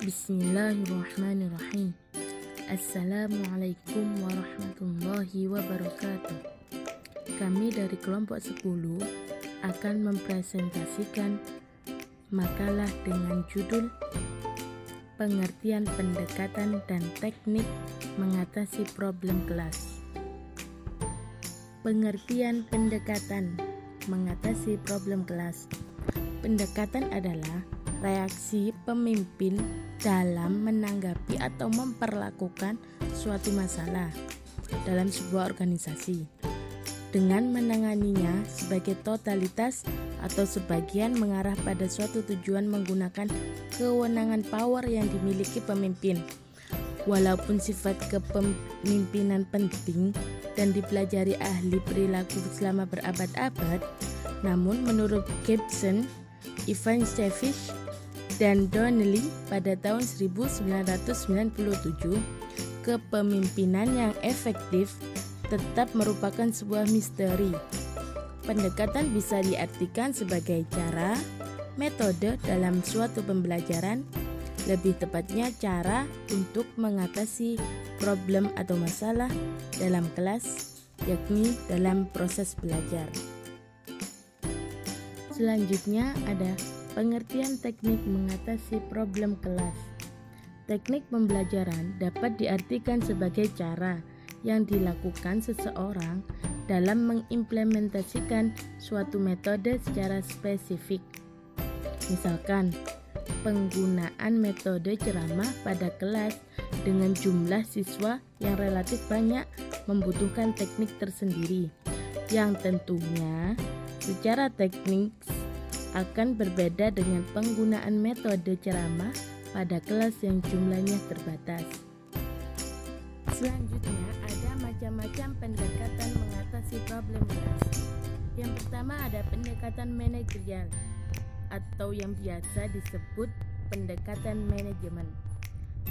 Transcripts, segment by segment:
Bismillahirrahmanirrahim. Assalamualaikum warahmatullahi wabarakatuh. Kami dari kelompok 10 akan mempresentasikan makalah dengan judul Pengertian Pendekatan dan Teknik Mengatasi Problem Kelas. Pengertian pendekatan mengatasi problem kelas. Pendekatan adalah reaksi pemimpin dalam menanggapi atau memperlakukan suatu masalah dalam sebuah organisasi dengan menanganinya sebagai totalitas atau sebagian mengarah pada suatu tujuan menggunakan kewenangan power yang dimiliki pemimpin. Walaupun sifat kepemimpinan penting dan dipelajari ahli perilaku selama berabad-abad, namun menurut Gibson, Ivancevich, dan Donnelly pada tahun 1997, kepemimpinan yang efektif tetap merupakan sebuah misteri. Pendekatan bisa diartikan sebagai cara, metode dalam suatu pembelajaran, lebih tepatnya cara untuk mengatasi problem atau masalah dalam kelas, yakni dalam proses belajar. Selanjutnya ada pengertian teknik mengatasi problem kelas. Teknik pembelajaran dapat diartikan sebagai cara yang dilakukan seseorang dalam mengimplementasikan suatu metode secara spesifik. Misalkan, penggunaan metode ceramah pada kelas dengan jumlah siswa yang relatif banyak membutuhkan teknik tersendiri, yang tentunya secara teknis akan berbeda dengan penggunaan metode ceramah pada kelas yang jumlahnya terbatas. Selanjutnya ada macam-macam pendekatan mengatasi problem kelas. Yang pertama ada pendekatan manajerial atau yang biasa disebut pendekatan manajemen.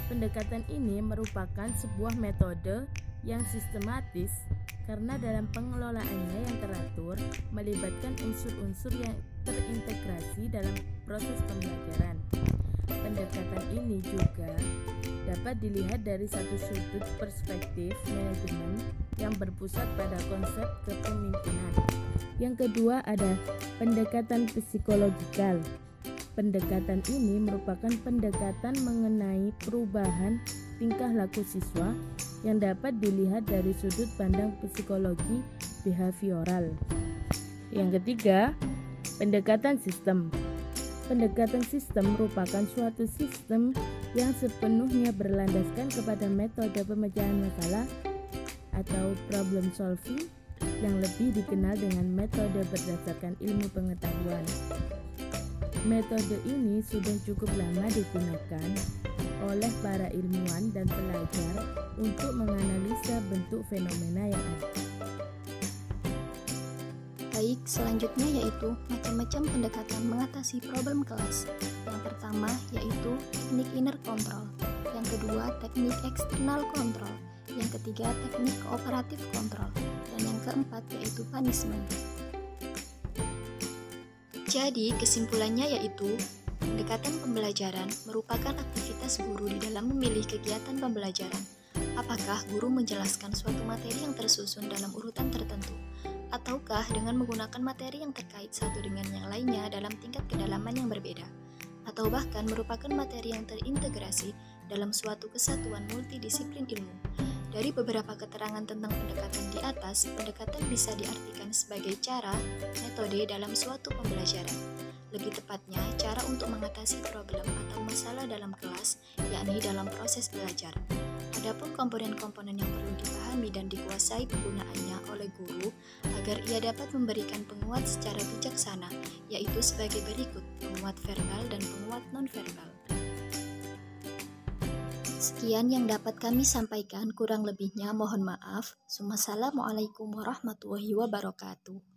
Pendekatan ini merupakan sebuah metode yang sistematis karena dalam pengelolaannya yang teratur melibatkan unsur-unsur yang terintegrasi dalam proses pembelajaran. Pendekatan ini juga dapat dilihat dari satu sudut perspektif manajemen yang berpusat pada konsep kepemimpinan. Yang kedua ada pendekatan psikologikal. Pendekatan ini merupakan pendekatan mengenai perubahan tingkah laku siswa yang dapat dilihat dari sudut pandang psikologi behavioral. Yang ketiga, pendekatan sistem. Pendekatan sistem merupakan suatu sistem yang sepenuhnya berlandaskan kepada metode pemecahan masalah atau problem solving yang lebih dikenal dengan metode berdasarkan ilmu pengetahuan. Metode ini sudah cukup lama digunakan oleh para ilmuwan dan pelajar untuk menganalisa bentuk fenomena yang ada. Baik, selanjutnya yaitu macam-macam pendekatan mengatasi problem kelas. Yang pertama yaitu teknik inner control, yang kedua teknik external control, yang ketiga teknik kooperatif control, dan yang keempat yaitu punishment. Jadi, kesimpulannya yaitu pendekatan pembelajaran merupakan aktivitas guru di dalam memilih kegiatan pembelajaran. Apakah guru menjelaskan suatu materi yang tersusun dalam urutan tertentu, ataukah dengan menggunakan materi yang terkait satu dengan yang lainnya dalam tingkat kedalaman yang berbeda, atau bahkan merupakan materi yang terintegrasi dalam suatu kesatuan multidisiplin ilmu. Dari beberapa keterangan tentang pendekatan di atas, pendekatan bisa diartikan sebagai cara, metode dalam suatu pembelajaran. Lebih tepatnya, cara untuk mengatasi problem atau masalah dalam kelas, yakni dalam proses belajar. Adapun komponen-komponen yang perlu dipahami dan dikuasai penggunaannya oleh guru agar ia dapat memberikan penguat secara bijaksana, yaitu sebagai berikut: penguat verbal dan penguat non-verbal. Sekian yang dapat kami sampaikan, kurang lebihnya mohon maaf. Wassalamualaikum warahmatullahi wabarakatuh.